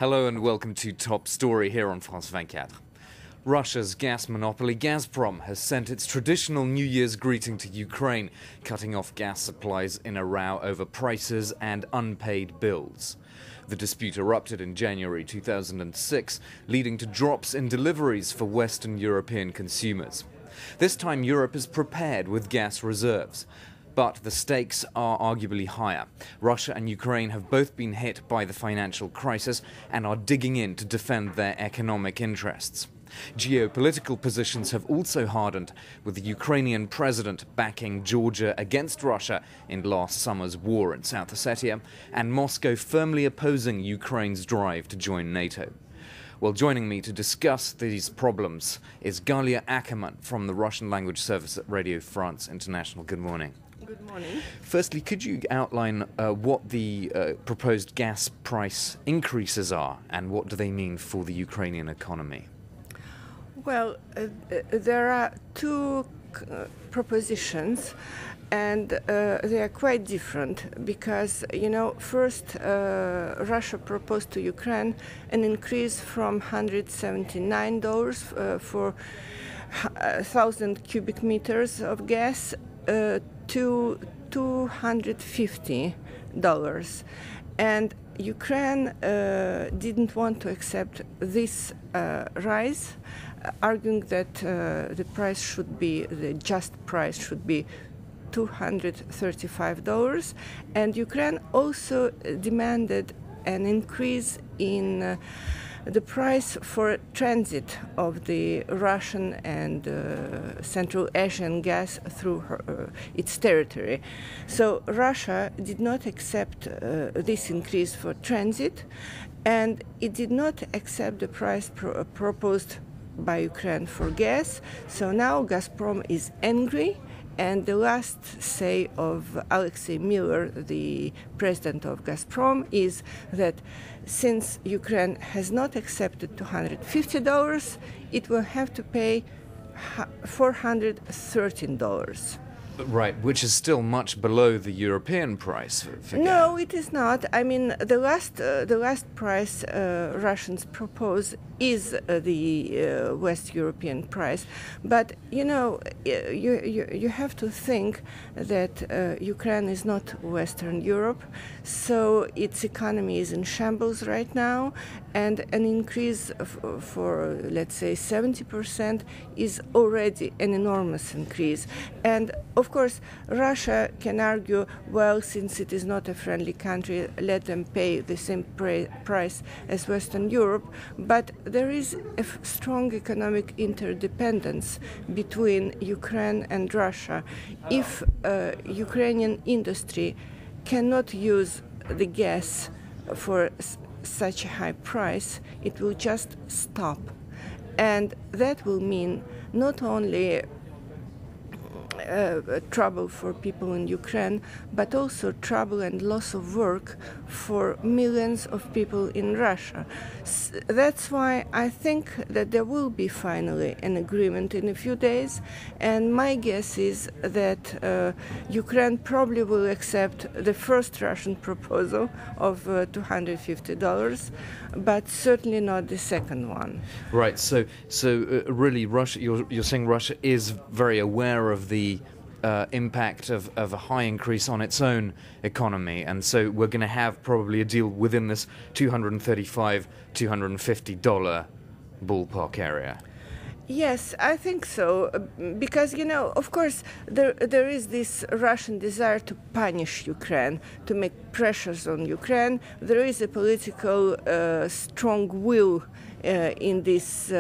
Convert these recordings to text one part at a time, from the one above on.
Hello and welcome to Top Story here on France 24. Russia's gas monopoly Gazprom has sent its traditional New Year's greeting to Ukraine, cutting off gas supplies in a row over prices and unpaid bills. The dispute erupted in January 2006, leading to drops in deliveries for Western European consumers. This time Europe is prepared with gas reserves. But the stakes are arguably higher. Russia and Ukraine have both been hit by the financial crisis and are digging in to defend their economic interests. Geopolitical positions have also hardened, with the Ukrainian president backing Georgia against Russia in last summer's war in South Ossetia, and Moscow firmly opposing Ukraine's drive to join NATO. Well, joining me to discuss these problems is Yulia Timoshenko from the Russian language service at Radio France International. Good morning. Good morning. Firstly, could you outline what the proposed gas price increases are and what do they mean for the Ukrainian economy? Well, there are two propositions, and they are quite different because, first Russia proposed to Ukraine an increase from $179 for 1,000 cubic meters of gas to $250. And Ukraine didn't want to accept this rise, arguing that the just price should be $235. And Ukraine also demanded an increase in the price for transit of the Russian and Central Asian gas through its territory. So Russia did not accept this increase for transit, and it did not accept the price proposed by Ukraine for gas. So now Gazprom is angry. And the last say of Alexei Miller, the president of Gazprom, is that since Ukraine has not accepted $250, it will have to pay $413. Right, which is still much below the European price for gas. No, it is not. I mean, the last price Russians propose is the West European price. But you have to think that Ukraine is not Western Europe, so its economy is in shambles right now, and an increase for let's say 70% is already an enormous increase. And of course, Russia can argue, well, since it is not a friendly country, let them pay the same price as Western Europe. But there is a strong economic interdependence between Ukraine and Russia. If Ukrainian industry cannot use the gas for such a high price, it will just stop. And that will mean not only trouble for people in Ukraine, but also trouble and loss of work for millions of people in Russia. That's why I think that there will be finally an agreement in a few days, and my guess is that Ukraine probably will accept the first Russian proposal of $250, but certainly not the second one. Right, so really Russia, you're saying Russia is very aware of the impact of a high increase on its own economy, and so we're going to have probably a deal within this $235, $250 ballpark area. Yes, I think so, because, of course, there is this Russian desire to punish Ukraine, to make pressures on Ukraine. There is a political strong will in this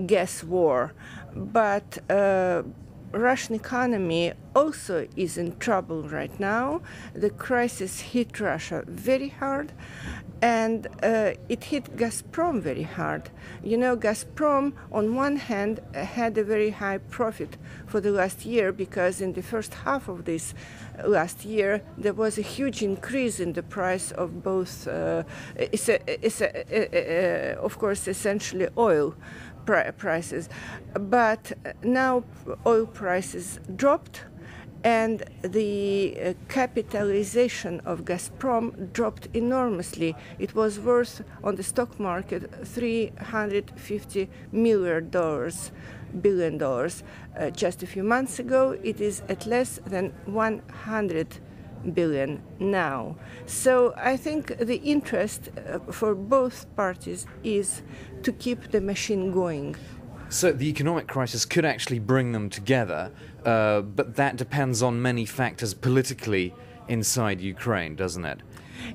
gas war, but Russian economy also is in trouble right now. The crisis hit Russia very hard, and it hit Gazprom very hard. Gazprom, on one hand, had a very high profit for the last year because in the first half of this last year, there was a huge increase in the price of both, of course, essentially oil prices. But now oil prices dropped, and the capitalization of Gazprom dropped enormously. It was worth on the stock market $350 billion. Just a few months ago, it is at less than 100 billion now. So I think the interest for both parties is to keep the machine going. So the economic crisis could actually bring them together, but that depends on many factors politically inside Ukraine, doesn't it?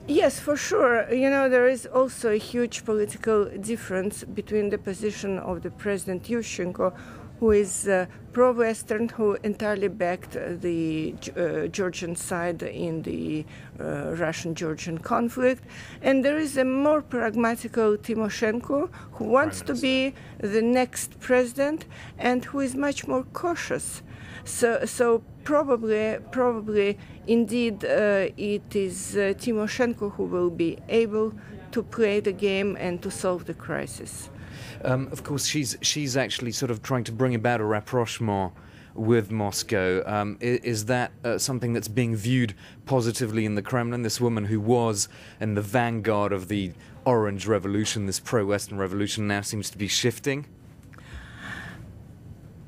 Yes, for sure. You know, there is also a huge political difference between the position of the President Yushchenko, who is pro-Western, who entirely backed the Georgian side in the Russian-Georgian conflict. And there is a more pragmatical Timoshenko, who wants to be the next president and who is much more cautious. So probably, indeed, it is Timoshenko who will be able to play the game and to solve the crisis. Of course, she's actually sort of trying to bring about a rapprochement with Moscow. Is that something that's being viewed positively in the Kremlin? This woman who was in the vanguard of the Orange Revolution, this pro-Western revolution, now seems to be shifting?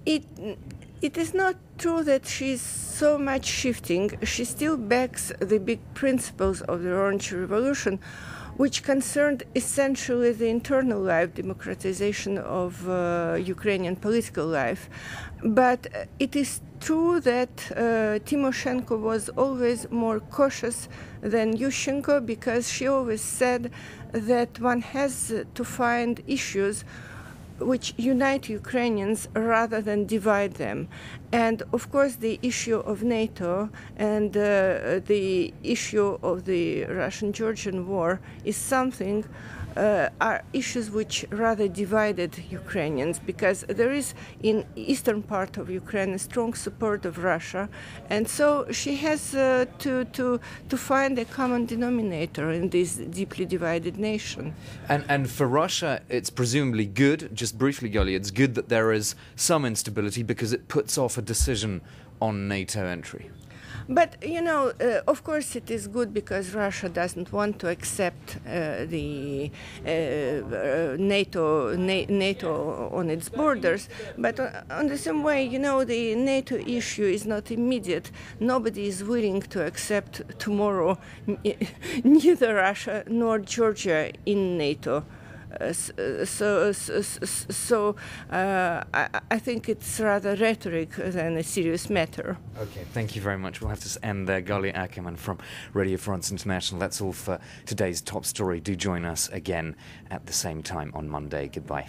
It is not true that she's so much shifting. She still backs the big principles of the Orange Revolution, which concerned essentially the internal life, democratization of Ukrainian political life. But it is true that Timoshenko was always more cautious than Yushchenko, because she always said that one has to find issues which unite Ukrainians rather than divide them. And of course the issue of NATO and the issue of the Russian-Georgian war is something, are issues which rather divided Ukrainians, because there is in eastern part of Ukraine a strong support of Russia, and so she has to find a common denominator in this deeply divided nation. And for Russia, it's presumably good, just briefly, Yulia, it's good that there is some instability because it puts off a decision on NATO entry. But, you know, of course it is good because Russia doesn't want to accept the NATO on its borders. But on the same way, you know, the NATO issue is not immediate. Nobody is willing to accept tomorrow neither Russia nor Georgia in NATO. I think it's rather rhetoric than a serious matter. Okay, thank you very much. We'll have to end there. Yulia Ackerman from Radio France International. That's all for today's Top Story. Do join us again at the same time on Monday. Goodbye.